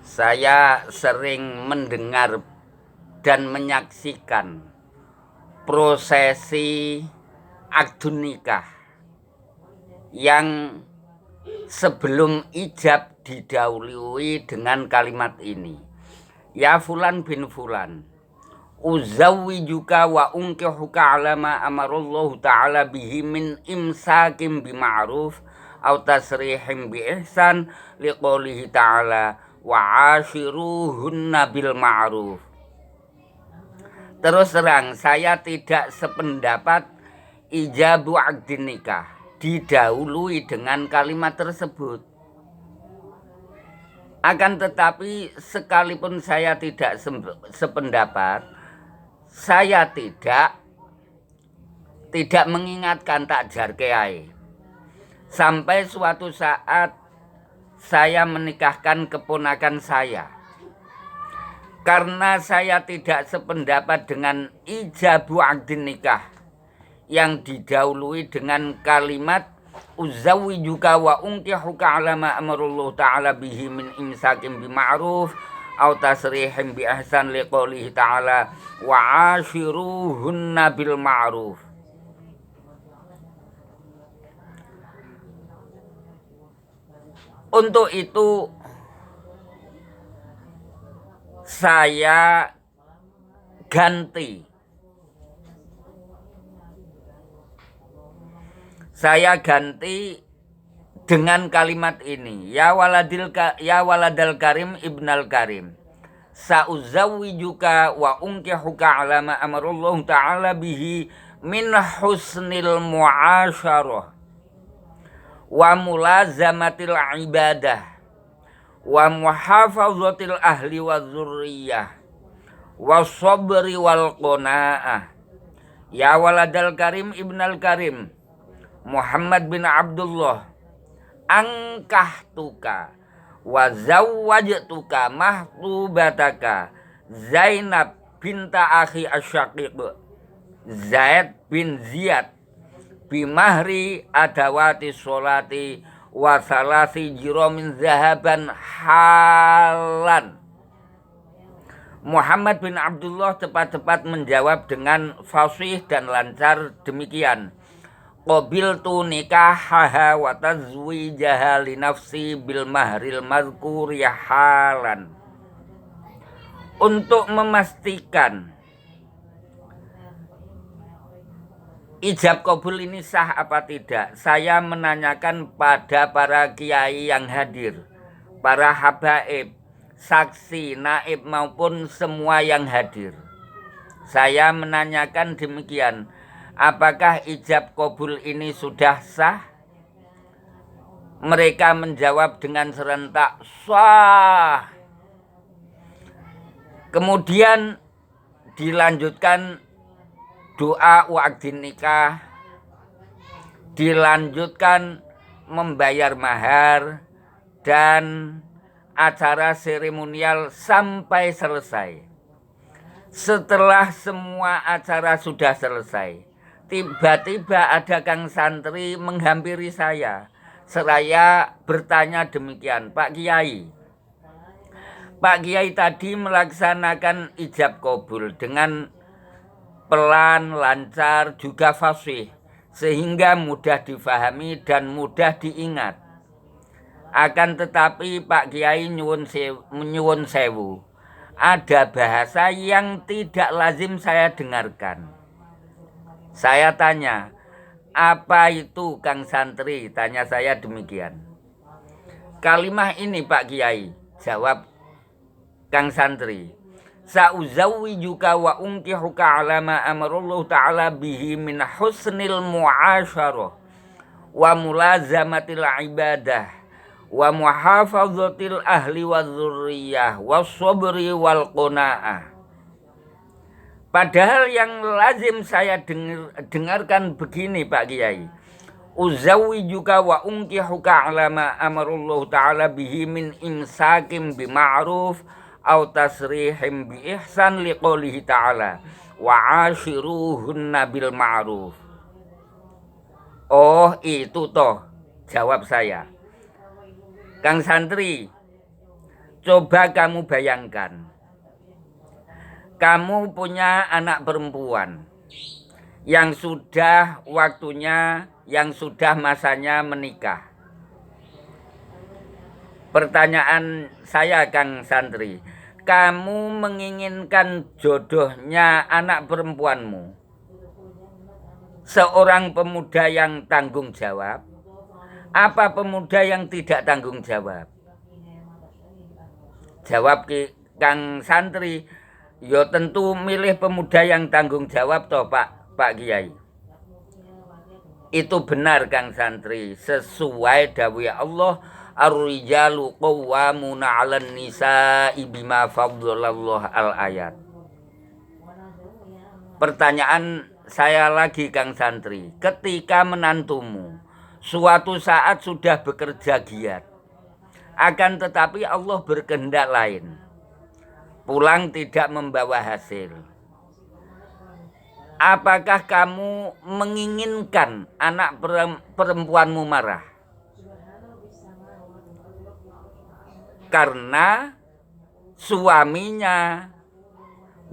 Saya sering mendengar dan menyaksikan prosesi akad nikah yang sebelum ijab didahului dengan kalimat ini. Ya fulan bin fulan, uzawwijuka wa unkihuka ala ma amarallahu ta'ala bihi min imsakim bima'ruf aw tasrihim bi ihsan liqaulihi ta'ala wa ashiruhunna bil ma'ruf. Terus terang, saya tidak sependapat ijabu akdin nikah didahului dengan kalimat tersebut. Akan tetapi sekalipun saya tidak sependapat, saya tidak mengingatkan takjar kiai. Sampai suatu saat saya menikahkan keponakan saya. Karena saya tidak sependapat dengan ijabu akdin nikah yang didahului dengan kalimat uzawwijuka wa unkihuka ala ma amarallahu ta'ala bihi min imsakim bima'ruf aw tasrihim bi ihsan liqaulihi ta'ala wa ashiruhunna bil ma'ruf. Untuk itu saya ganti dengan kalimat ini, ya waladal karim ibnal karim, sa'uzawwijuka wa unkihuka ala ma amarallahu ta'ala bihi min husnil mu'asyarah wa mulazamatil ibadah wa muhafazatil ahli wa dzurriyyah wa sabri wal qanaah. Ya waladal karim ibnal karim Muhammad bin Abdullah, angkahtuka wa zawwajtuka mahtubataka Zainab binta akhi asyaqiq Zaid bin Ziyad bimahri adawati sholati wa salasi jiromin zahaban halan. Muhammad bin Abdullah cepat-cepat menjawab dengan fasih dan lancar demikian. Qabiltu nikahaha wa tazwijaha li nafsi bil mahril mazkur ya halan. Untuk memastikan ijab kabul ini sah apa tidak, saya menanyakan pada para kiai yang hadir, para habaib, saksi, naib maupun semua yang hadir. Saya menanyakan demikian, apakah ijab kabul ini sudah sah? Mereka menjawab dengan serentak, sah. Kemudian dilanjutkan doa akdin nikah, dilanjutkan membayar mahar dan acara seremonial sampai selesai. Setelah semua acara sudah selesai, tiba-tiba ada kang santri menghampiri saya. Seraya bertanya demikian, Pak Kiai tadi melaksanakan ijab kabul dengan pelan, lancar, juga fasih, sehingga mudah difahami dan mudah diingat. Akan tetapi Pak Kiai nyuwun sewu, ada bahasa yang tidak lazim saya dengarkan. Saya tanya, apa itu Kang Santri? Tanya saya demikian. Kalimah ini Pak Kiai, jawab Kang Santri, sa'uzawwijuka wa unkihuka ala ma amarallahu ta'ala bihi min husnil mu'asyarah wa mulazamatil ibadah wa muhafazatil ahli wa dzurriyyah wa sabri wal qanaah. Padahal yang lazim saya dengarkan begini Pak Kiai, uzawwijuka wa unkihuka ala ma amarallahu ta'ala bihi min imsakim bima'ruf aw tasrihim bi ihsan liqaulihi ta'ala wa ashiruhunna bil ma'ruf. Oh itu toh, jawab saya. Kang Santri, Coba kamu bayangkan, kamu punya anak perempuan yang sudah waktunya, yang sudah masanya menikah. Pertanyaan saya, Kang Santri, kamu menginginkan jodohnya anak perempuanmu seorang pemuda yang tanggung jawab, apa pemuda yang tidak tanggung jawab? Jawab Kang Santri, yo tentu milih pemuda yang tanggung jawab toh Pak Kiai. Itu benar Kang Santri, sesuai dawuh Allah, ar-rijalu qawwamuna 'alan nisa'i bima faddalallah al-ayat. Pertanyaan saya lagi Kang Santri, ketika menantumu suatu saat sudah bekerja giat, akan tetapi Allah berkehendak lain, pulang tidak membawa hasil, apakah kamu menginginkan anak perempuanmu marah karena suaminya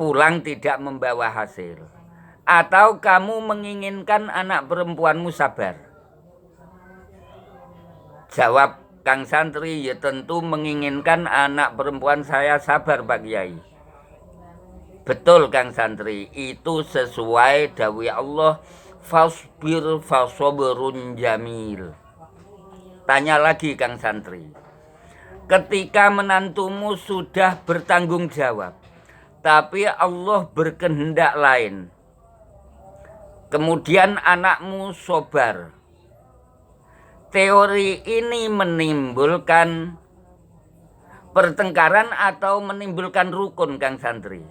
pulang tidak membawa hasil, atau kamu menginginkan anak perempuanmu sabar? Jawab Kang Santri, ya tentu menginginkan anak perempuan saya sabar Pak Kiai. Betul Kang Santri, itu sesuai dawuh Allah, fasbir fasobrun jamil. Tanya lagi Kang Santri, ketika menantumu sudah bertanggung jawab, tapi Allah berkehendak lain, kemudian anakmu sobar, teori ini menimbulkan pertengkaran atau menimbulkan rukun Kang Santri?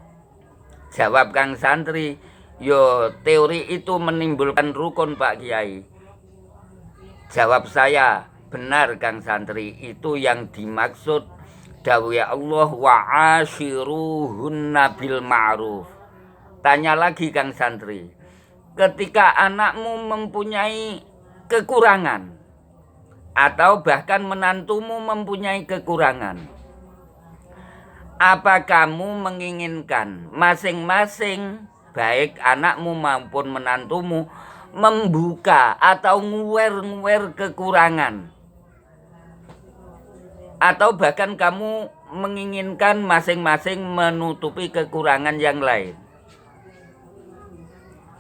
Jawab Kang Santri, yo teori itu menimbulkan rukun Pak Kiai. Jawab saya, benar Kang Santri, itu yang dimaksud dawuh Allah, wa ashiruhunna bil ma'ruf. Tanya lagi Kang Santri, ketika anakmu mempunyai kekurangan, atau bahkan menantumu mempunyai kekurangan, apa kamu menginginkan masing-masing, baik anakmu maupun menantumu, membuka atau nguwer-nguwer kekurangan, atau bahkan kamu menginginkan masing-masing menutupi kekurangan yang lain?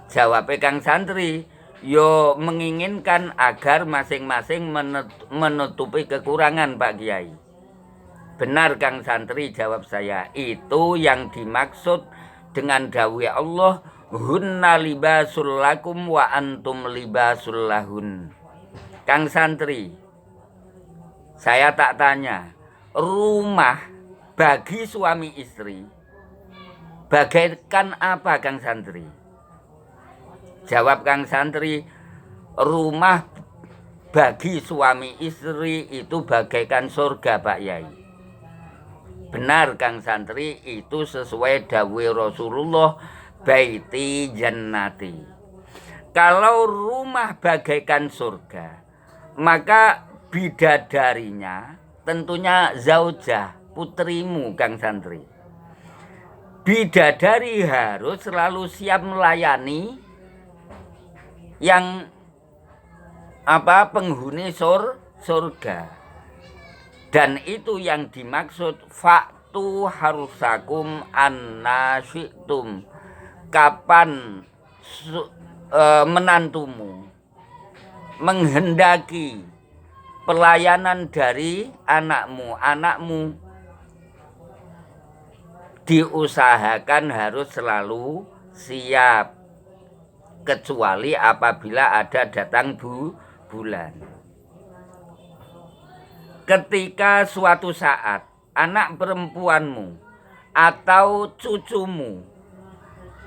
Jawab Kang Santri, yo menginginkan agar masing-masing menutupi kekurangan Pak Kiai. Benar Kang Santri, jawab saya, itu yang dimaksud dengan dawuh Allah, hunna libasul lakum wa antum libasul lahun. Kang Santri, saya tak tanya, rumah bagi suami istri bagaikan apa Kang Santri? Jawab Kang Santri, rumah bagi suami istri itu bagaikan surga Pak Yai. Benar Kang Santri, itu sesuai dawuh Rasulullah, baiti jannati. Kalau rumah bagaikan surga, maka bidadarinya tentunya zaujah, putrimu Kang Santri. Bidadari harus selalu siap melayani yang penghuni surga, dan itu yang dimaksud faktu harusakum annasyitum, kapan menantumu menghendaki pelayanan dari anakmu diusahakan harus selalu siap, kecuali apabila ada datang bulan. Ketika suatu saat anak perempuanmu atau cucumu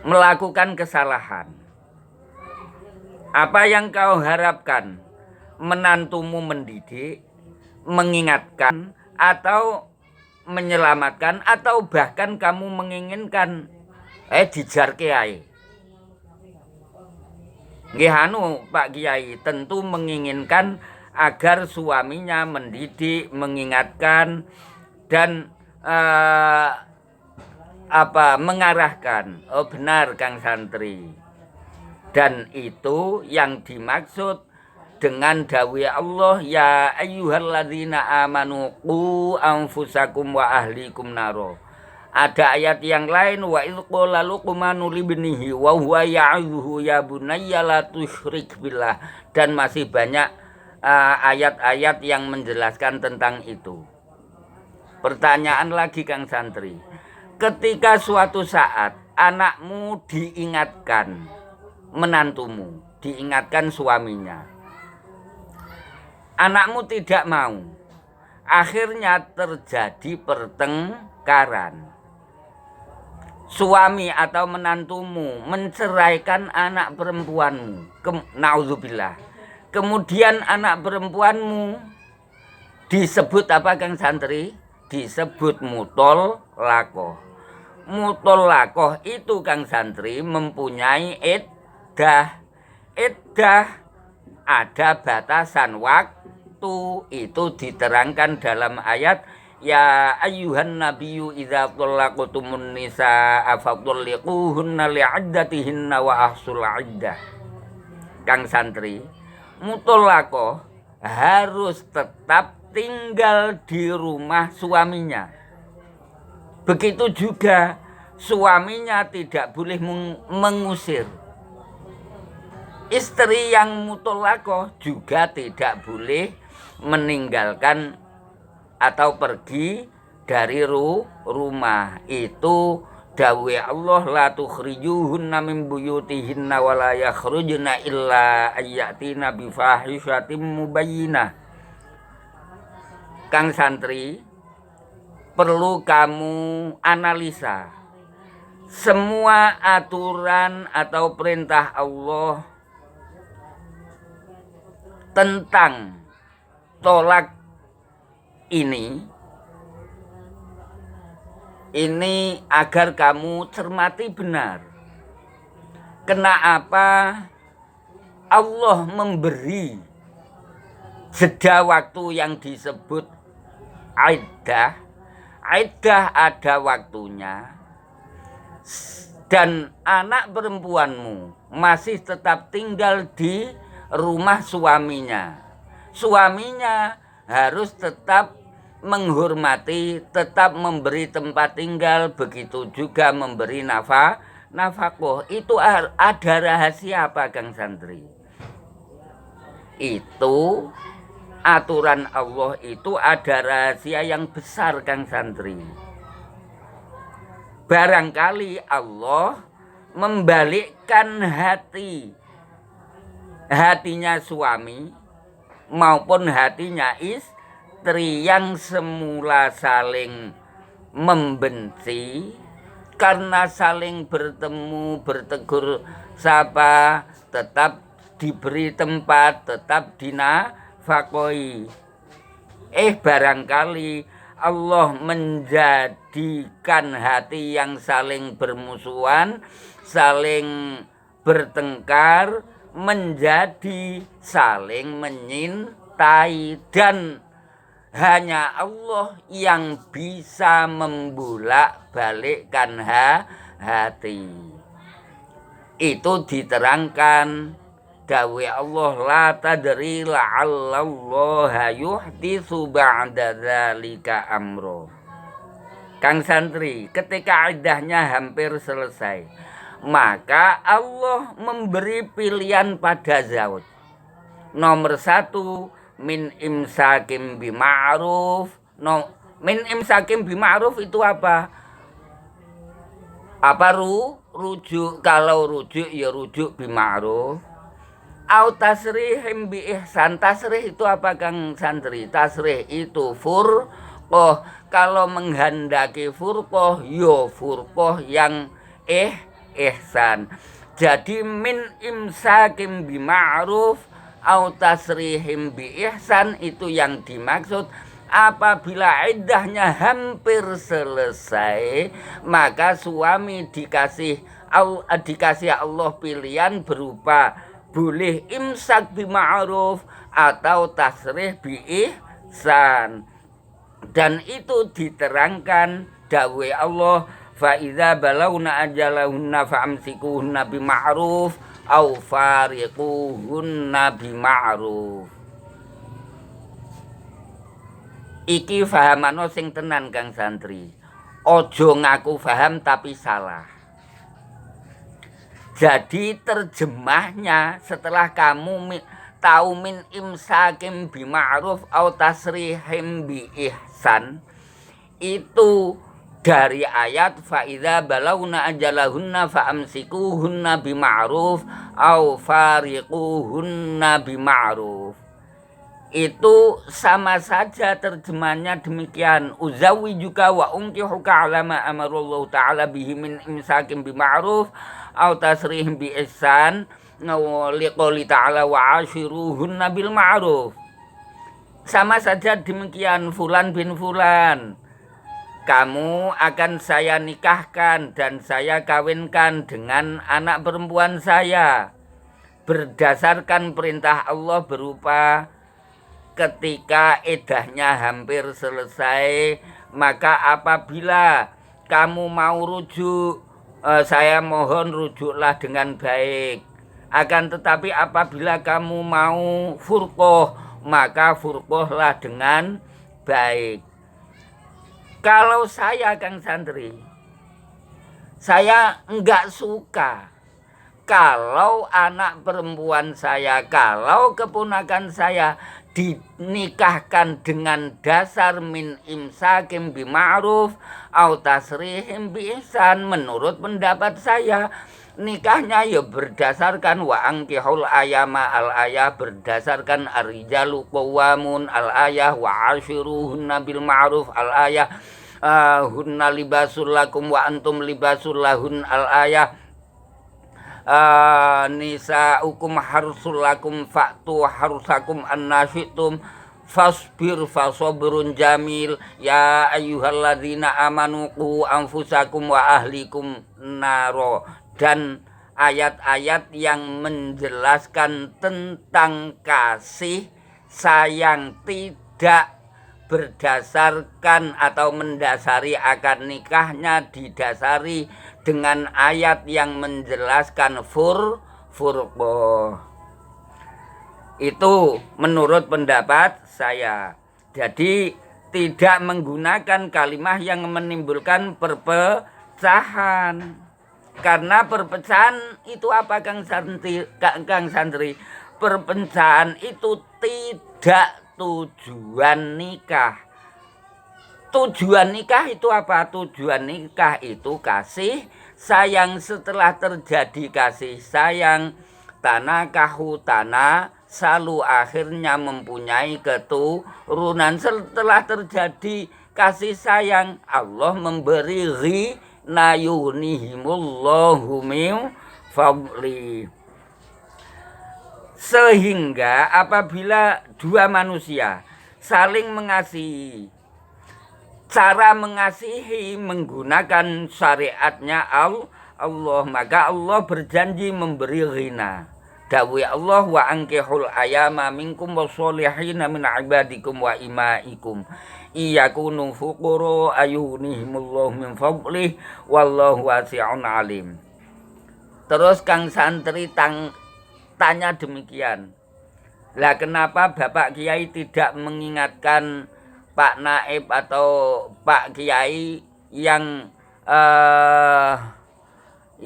melakukan kesalahan, apa yang kau harapkan? Menantumu mendidik, mengingatkan, atau menyelamatkan, atau bahkan kamu menginginkan dijarke ae? Nggih anu Pak Kiai, tentu menginginkan agar suaminya mendidik, mengingatkan, dan eh, mengarahkan. Oh benar Kang Santri. Dan itu yang dimaksud dengan dawai Allah, ya ayyuhalladzina amanu qu anfusakum wa ahlikum naro. Ada ayat yang lain, wa idz qala luqmanu libnihi wa huwa ya'idhuhu ya bunayya la tusyrik billah, dan masih banyak ayat-ayat yang menjelaskan tentang itu. Pertanyaan lagi Kang Santri, ketika suatu saat anakmu diingatkan, menantumu diingatkan suaminya, anakmu tidak mau, akhirnya terjadi pertengkaran, suami atau menantumu menceraikan anak perempuanmu, naudzubillah, kemudian anak perempuanmu disebut apa Kang Santri? Disebut mutol lakoh. Mutol lakoh itu Kang Santri mempunyai iddah. Iddah ada batasan waktu, itu diterangkan dalam ayat ya ayyuhan nabiyyu idza tallaqtumun nisaa fatalliquhunna li'iddatihinna wa ahsul iddah. Kang Santri, mutolakoh harus tetap tinggal di rumah suaminya. Begitu juga suaminya tidak boleh mengusir. Istri yang mutolakoh juga tidak boleh meninggalkan atau pergi dari rumah. Itu dawai Allah, la tukhrijuhunna min buyutihinna wa la yakhrujna illa ayyatina bifahishatin mubayyinah. Kang Santri, perlu kamu analisa semua aturan atau perintah Allah tentang tolak ini agar kamu cermati benar. Kenapa Allah memberi jeda waktu yang disebut iddah? Iddah ada waktunya, dan anak perempuanmu masih tetap tinggal di rumah suaminya. Suaminya harus tetap menghormati, tetap memberi tempat tinggal, begitu juga memberi nafkah. Itu ada rahasia apa Kang Santri? Itu aturan Allah, itu ada rahasia yang besar Kang Santri. Barangkali Allah membalikkan hatinya suami maupun hatinya istri yang semula saling membenci, karena saling bertemu, bertegur sapa, tetap diberi tempat, tetap dinafkahi. Barangkali Allah menjadikan hati yang saling bermusuhan, saling bertengkar, menjadi saling menyintai, dan hanya Allah yang bisa membolak-balikkan hati. Itu diterangkan dawai Allah, la tadri la'allallaha yuhditsu ba'da dzalika amro. Kang Santri, ketika iddahnya hampir selesai, maka Allah memberi pilihan pada zauj. Nomor 1, min imsakim bima'ruf. Min imsakim bima'ruf itu apa? Rujuk. Kalau rujuk ya rujuk bima'ruf. Au tasrihim bi ihsan. Tasrih itu apa Kang Santri? Tasrih itu furqah. Kalau menghendaki furqah, ya furqah yang ihsan. Jadi min imsakim bi ma'ruf au tasrihim bi ihsan, itu yang dimaksud. Apabila iddahnya hampir selesai, maka suami dikasih Allah pilihan berupa boleh imsak bi ma'ruf atau tasrih bi ihsan. Dan itu diterangkan dawe Allah, fa idza balawna ajalahunna fa'amsikuhunna bima'ruf au fariquhunna bima'ruf. Iki fahamano sing tenan Kang Santri. Ojo ngaku faham tapi salah. Jadi terjemahnya setelah kamu tahu min imsakim bima'ruf au tasrihim bi ihsan, itu dari ayat fa idza balawna ajalahunna fa'amsikuhunna bima'ruf au fariquhunna bima'ruf. Itu sama saja terjemahnya demikian. Uzawi juga wa unkihuka ala ma amarullahu ta'ala bihi min imsakim bima'ruf au tasrihim bi ihsan liqouli ta'ala wa ashiruhunna bil ma'ruf. Sama saja demikian, fulan bin fulan, kamu akan saya nikahkan dan saya kawinkan dengan anak perempuan saya berdasarkan perintah Allah berupa ketika idahnya hampir selesai, maka apabila kamu mau rujuk, saya mohon rujuklah dengan baik. Akan tetapi apabila kamu mau furqoh, maka furqohlah dengan baik. Kalau saya Kang Santri, saya enggak suka kalau anak perempuan saya, kalau keponakan saya dinikahkan dengan dasar min imsakim bima'ruf au tasrihim bi ihsan. Menurut pendapat saya, nikahnya ya berdasarkan wa ankihul ayama al ayah, berdasarkan ar-rijalu qawwamun al ayah wa ashiruhunna bil ma'ruf al ayah, hunna libasul lakum wa antum libasul lahun al ayah, nisa'ukum harsul lakum fa'tu harsakum annasyitum fasbir fasobrun jamil ya ayyuhalladzina amanu qu anfusakum wa ahlikum naro. Dan ayat-ayat yang menjelaskan tentang kasih sayang tidak berdasarkan atau mendasari akad nikahnya didasari dengan ayat yang menjelaskan furqoh. Itu menurut pendapat saya. Jadi tidak menggunakan kalimat yang menimbulkan perpecahan. Karena perpecahan itu apa Kang Santri? Perpecahan itu tidak tujuan nikah. Tujuan nikah itu apa? Tujuan nikah itu kasih sayang. Setelah terjadi kasih sayang, tanah selalu akhirnya mempunyai keturunan. Setelah terjadi kasih sayang, Allah memberi ghina yunihimullahu min fadli. Sehingga apabila dua manusia saling mengasihi, cara mengasihi menggunakan syariatnya Allah, maka Allah berjanji memberi ghina. Dawi Allah wa ankihul ayama minkum wassolihina min ibadikum wa imaikum iyakunu fuquru ayunihimullahu min fadlih wallahu wasi'un alim. Terus Kang Santri tanya demikian, lah kenapa Bapak Kiai tidak mengingatkan Pak Naib atau Pak Kiai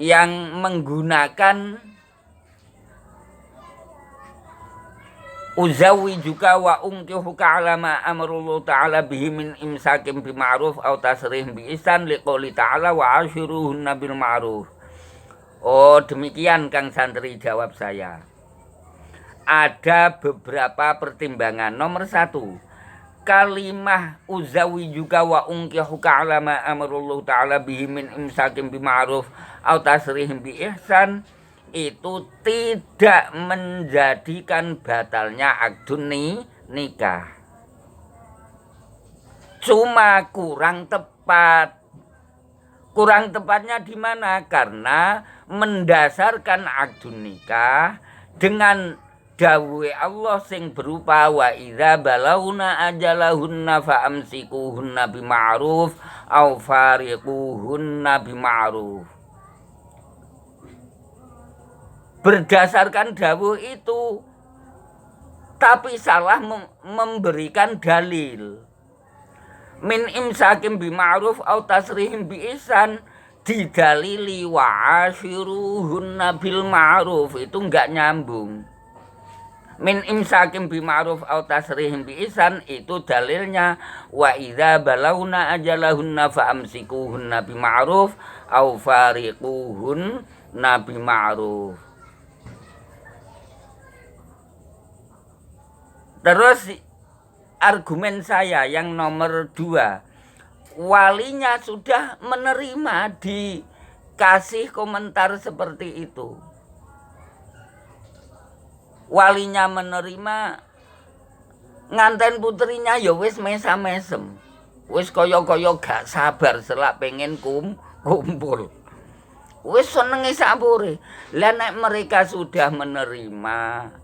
yang menggunakan uzawi juga wa unkihuka ala ma amarullahu ta'ala bihi min imsakim bima'ruf au tasrihim bi ihsan liqouli ta'ala wa ashiruhunna bil ma'ruf. Oh demikian Kang Santri, jawab saya. Ada beberapa pertimbangan. Nomor 1, kalimah uzawi juga wa unkihuka ala ma amarullahu ta'ala bihi min imsakim bima'ruf au tasrihim bi ihsan itu tidak menjadikan batalnya akdun nikah. Cuma kurang tepat. Kurang tepatnya di mana? Karena mendasarkan akdun nikah dengan dawuhe Allah sing berupa wa idza balauna ajalahunna fa amsikuhunna bima'ruf au fariquhunna bima'ruf. Berdasarkan dawuh itu, tapi salah memberikan dalil. Min imsakim bima'ruf au tasrihim biihsan, didalili wa ashiruhunna bil ma'ruf, itu enggak nyambung. Min imsakim bima'ruf au tasrihim biihsan itu dalilnya wa idza balauna ajalahunna fa amsikuhunna bima'ruf au fariquhunna bima'ruf. Terus argumen saya yang nomor 2, walinya sudah menerima, dikasih komentar seperti itu. Walinya menerima, nganten putrinya ya wis mesam-mesem, wis kaya-kaya gak sabar selak pengen kumpul, wis senenge sapure. Lah nek mereka sudah menerima,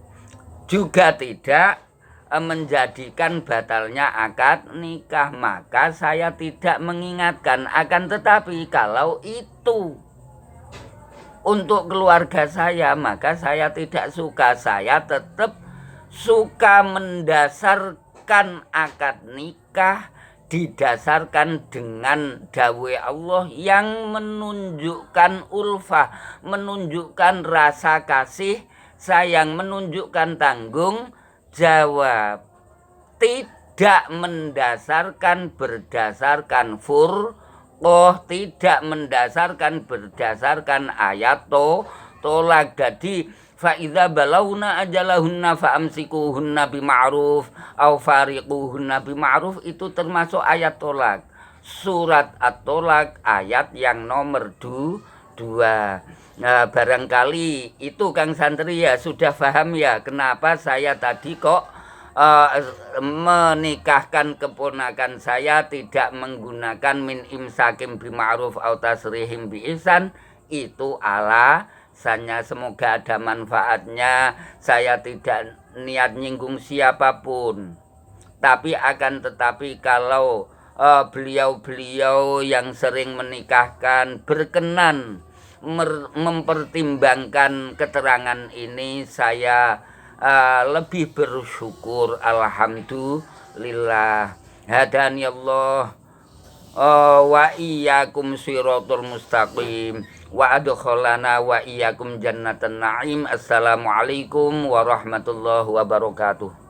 juga tidak menjadikan batalnya akad nikah, maka saya tidak mengingatkan. Akan tetapi kalau itu untuk keluarga saya, maka saya tidak suka. Saya tetap suka mendasarkan akad nikah didasarkan dengan dawuh Allah yang menunjukkan ulfah, menunjukkan rasa kasih sayang, menunjukkan tanggung jawab, tidak mendasarkan berdasarkan tidak mendasarkan berdasarkan ayat tolak. Jadi fa idza balauna ajalahunna fa amsikuhunna bima'ruf au fariquhunna bima'ruf itu termasuk ayat tolak. Surat At-Tolak ayat yang nomor 2. Nah, barangkali itu Kang Santri ya sudah paham ya kenapa saya tadi kok menikahkan keponakan saya tidak menggunakan min imsakim bima'ruf au tasrihim biihsan. Itu alasannya, semoga ada manfaatnya. Saya tidak niat nyinggung siapapun, tapi akan tetapi kalau beliau-beliau yang sering menikahkan berkenan mempertimbangkan keterangan ini, saya lebih bersyukur. Alhamdulillah. Hadani Allah wa iyyakum shiratal mustaqim wa adkhalana wa iyyakum jannatan na'im. Assalamualaikum warahmatullahi wabarakatuh.